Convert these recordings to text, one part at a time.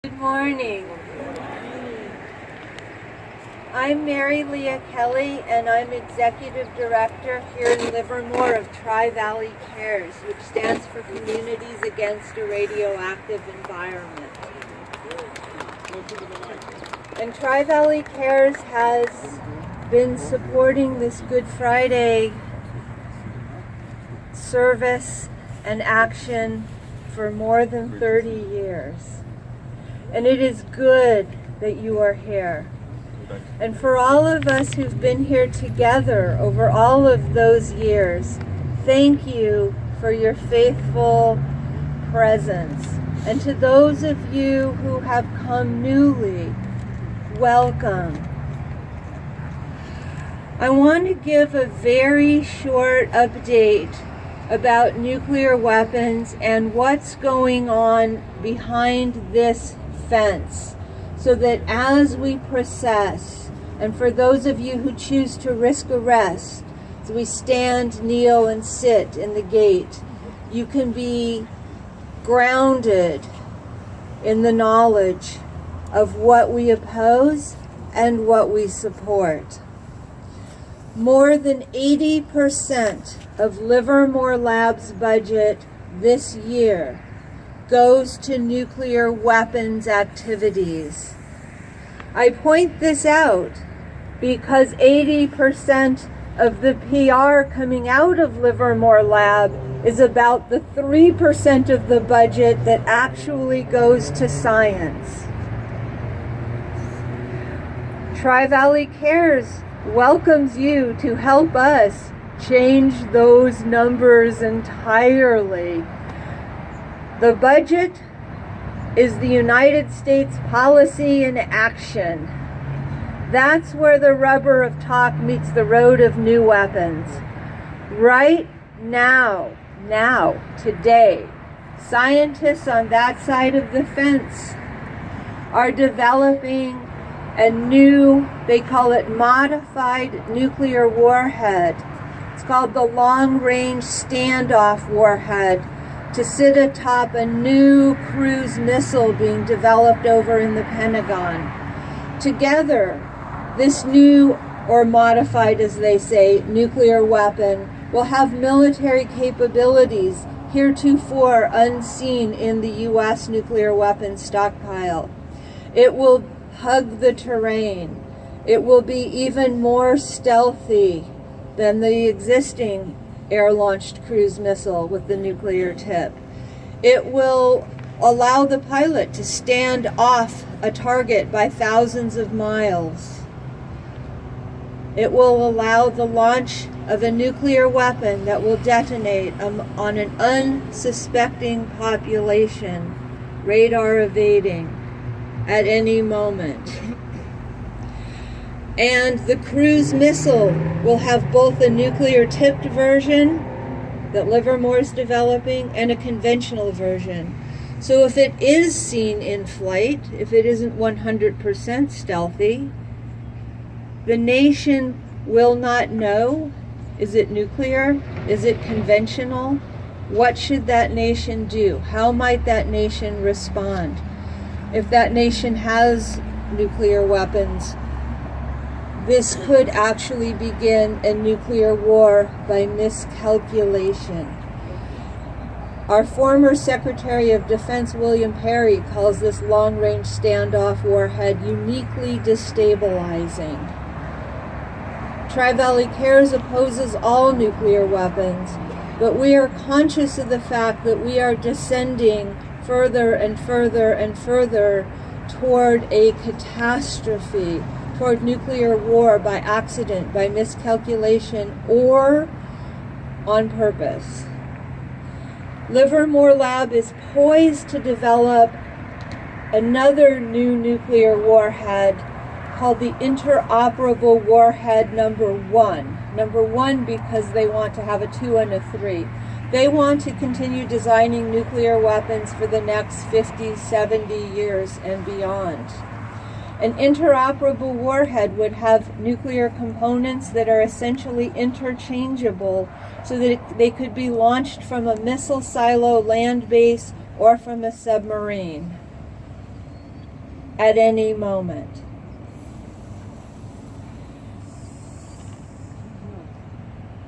Good morning. I'm Marylia Kelley, and I'm Executive Director here in Livermore of Tri-Valley Cares, which stands for Communities Against a Radioactive Environment. And Tri-Valley Cares has been supporting this Good Friday service and action for more than 30 years. And it is good that you are here. And for all of us who've been here together over all of those years, thank you for your faithful presence. And to those of you who have come newly, welcome. I want to give a very short update about nuclear weapons and what's going on behind this fence, so that as we process, and for those of you who choose to risk arrest, as we stand, kneel, and sit in the gate, you can be grounded in the knowledge of what we oppose and what we support. More than 80% of Livermore Lab's budget this year goes to nuclear weapons activities. I point this out because 80% of the PR coming out of Livermore Lab is about the 3% of the budget that actually goes to science. Tri-Valley Cares welcomes you to help us change those numbers entirely. The budget is the United States policy in action. That's where the rubber of talk meets the road of new weapons. Right now, today, scientists on that side of the fence are developing a new, they call it modified nuclear warhead. It's called the long-range standoff warhead, to sit atop a new cruise missile being developed over in the Pentagon. Together, this new, or modified as they say, nuclear weapon will have military capabilities heretofore unseen in the U.S. nuclear weapons stockpile. It will hug the terrain. It will be even more stealthy than the existing air-launched cruise missile with the nuclear tip. It will allow the pilot to stand off a target by thousands of miles. It will allow the launch of a nuclear weapon that will detonate on an unsuspecting population, radar evading, at any moment. And the cruise missile will have both a nuclear-tipped version that Livermore is developing and a conventional version. So if it is seen in flight, if it isn't 100% stealthy, the nation will not know, is it nuclear? Is it conventional? What should that nation do? How might that nation respond? If that nation has nuclear weapons, this could actually begin a nuclear war by miscalculation. Our former Secretary of Defense, William Perry, calls this long-range standoff warhead uniquely destabilizing. Tri-Valley Cares opposes all nuclear weapons, but we are conscious of the fact that we are descending further and further and further toward a catastrophe, toward nuclear war by accident, by miscalculation, or on purpose. Livermore Lab is poised to develop another new nuclear warhead called the Interoperable Warhead number 1. Number 1 because they want to have a 2 and a 3. They want to continue designing nuclear weapons for the next 50, 70 years and beyond. An interoperable warhead would have nuclear components that are essentially interchangeable so that they could be launched from a missile silo land base or from a submarine. at any moment.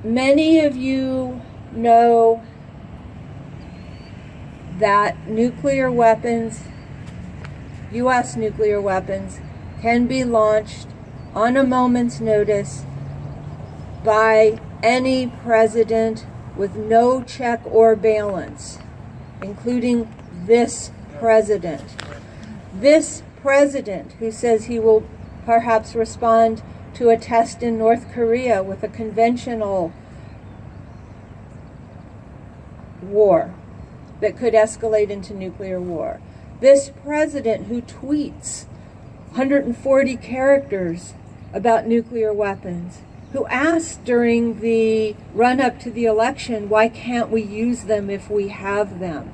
Many of you know that nuclear weapons, U.S. nuclear weapons, can be launched on a moment's notice by any president with no check or balance, including this president. This president who says he will perhaps respond to a test in North Korea with a conventional war that could escalate into nuclear war. This president who tweets 140 characters about nuclear weapons, who asked during the run-up to the election, why can't we use them if we have them?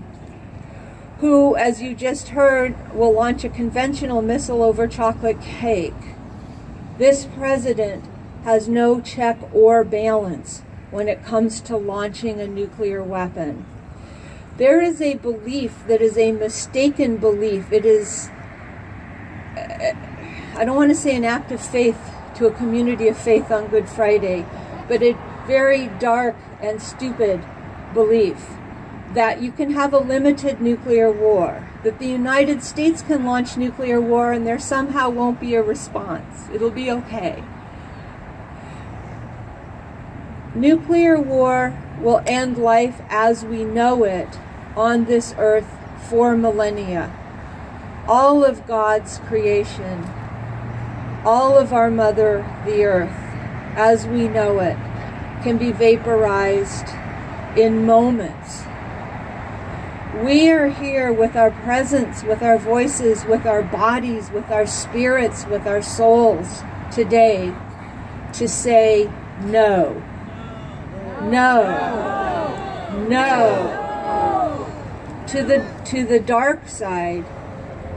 Who, as you just heard, will launch a conventional missile over chocolate cake. This president has no check or balance when it comes to launching a nuclear weapon. There is a belief that is a mistaken belief. It is, I don't want to say an act of faith to a community of faith on Good Friday, but a very dark and stupid belief that you can have a limited nuclear war, that the United States can launch nuclear war and there somehow won't be a response. It'll be okay. Nuclear war will end life as we know it on this earth for millennia. All of God's creation, all of our mother, the earth, as we know it, can be vaporized in moments. We are here with our presence, with our voices, with our bodies, with our spirits, with our souls today to say no. No. No. To the dark side.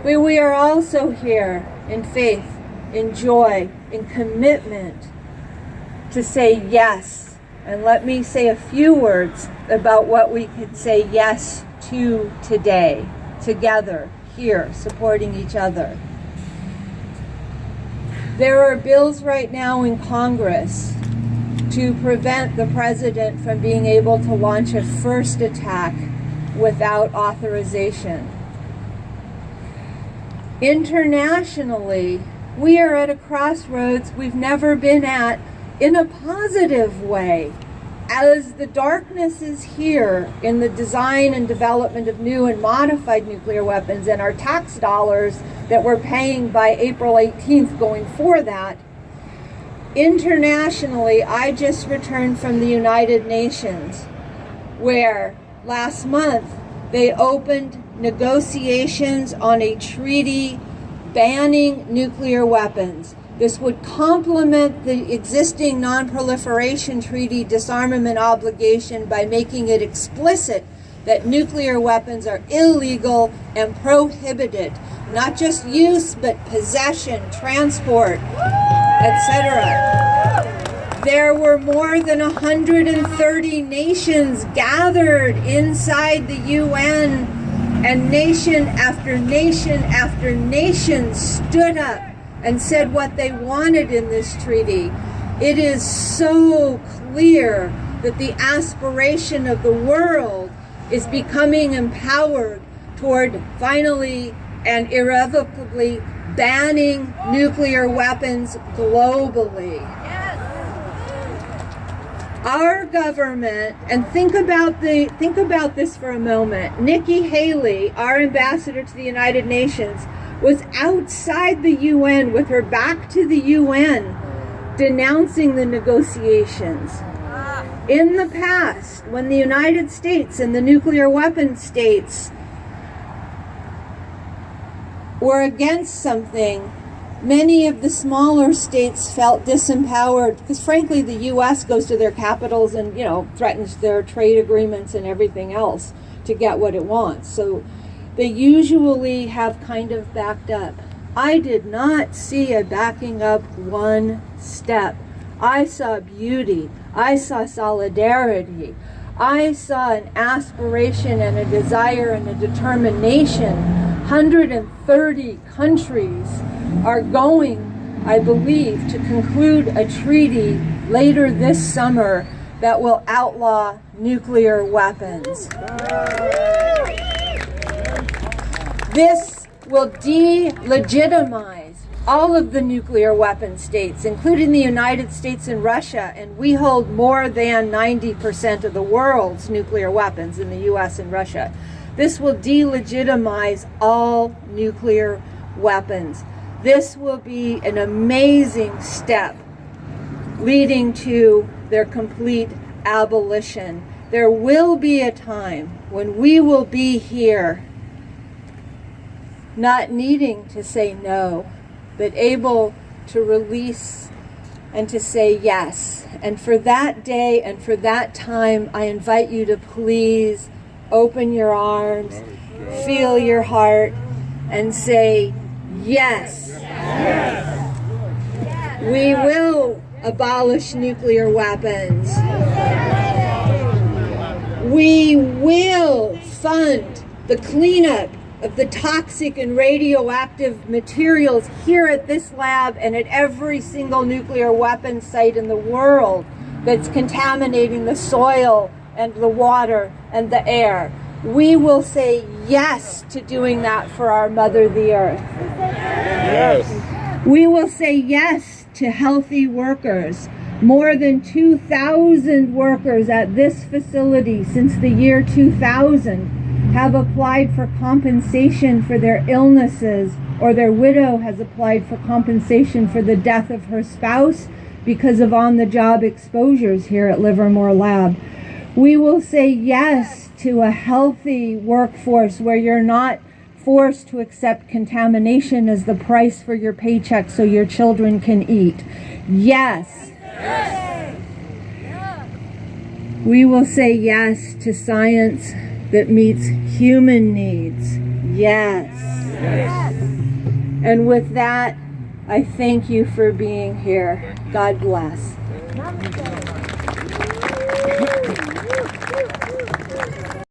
But we are also here in faith, in joy, in commitment to say yes. And let me say a few words about what we could say yes to today, together, here, supporting each other. There are bills right now in Congress to prevent the president from being able to launch a first attack without authorization. Internationally, we are at a crossroads we've never been at in a positive way. As the darkness is here in the design and development of new and modified nuclear weapons and our tax dollars that we're paying by April 18th going for that, internationally, I just returned from the United Nations, where last month they opened negotiations on a treaty banning nuclear weapons. This would complement the existing non-proliferation treaty disarmament obligation by making it explicit that nuclear weapons are illegal and prohibited. Not just use, but possession, transport, etc. There were more than 130 nations gathered inside the UN, and nation after nation after nation stood up and said what they wanted in this treaty. It is so clear that the aspiration of the world is becoming empowered toward finally and irrevocably banning nuclear weapons globally. Our government, and think about this for a moment. Nikki Haley, our ambassador to the United Nations, was outside the UN with her back to the UN, denouncing the negotiations. In the past, when the United States and the nuclear weapons states were against something, many of the smaller states felt disempowered because, frankly, the U.S. goes to their capitals and, threatens their trade agreements and everything else to get what it wants. So they usually have kind of backed up. I did not see a backing up one step. I saw beauty. I saw solidarity. I saw an aspiration and a desire and a determination 130 countries are going, I believe, to conclude a treaty later this summer that will outlaw nuclear weapons. This will delegitimize all of the nuclear weapon states, including the United States and Russia, and we hold more than 90% of the world's nuclear weapons in the US and Russia. This will delegitimize all nuclear weapons. This will be an amazing step leading to their complete abolition. There will be a time when we will be here not needing to say no, but able to release and to say yes. And for that day and for that time, I invite you to please open your arms, feel your heart, and say yes. Yes. We will abolish nuclear weapons. We will fund the cleanup of the toxic and radioactive materials here at this lab and at every single nuclear weapons site in the world that's contaminating the soil and the water and the air. We will say yes to doing that for our Mother, the Earth. Yes. We will say yes to healthy workers. More than 2,000 workers at this facility since the year 2000 have applied for compensation for their illnesses, or their widow has applied for compensation for the death of her spouse because of on-the-job exposures here at Livermore Lab. We will say yes to a healthy workforce where you're not forced to accept contamination as the price for your paycheck so your children can eat. Yes. Yes. We will say yes to science that meets human needs. Yes. Yes. And with that, I thank you for being here. God bless.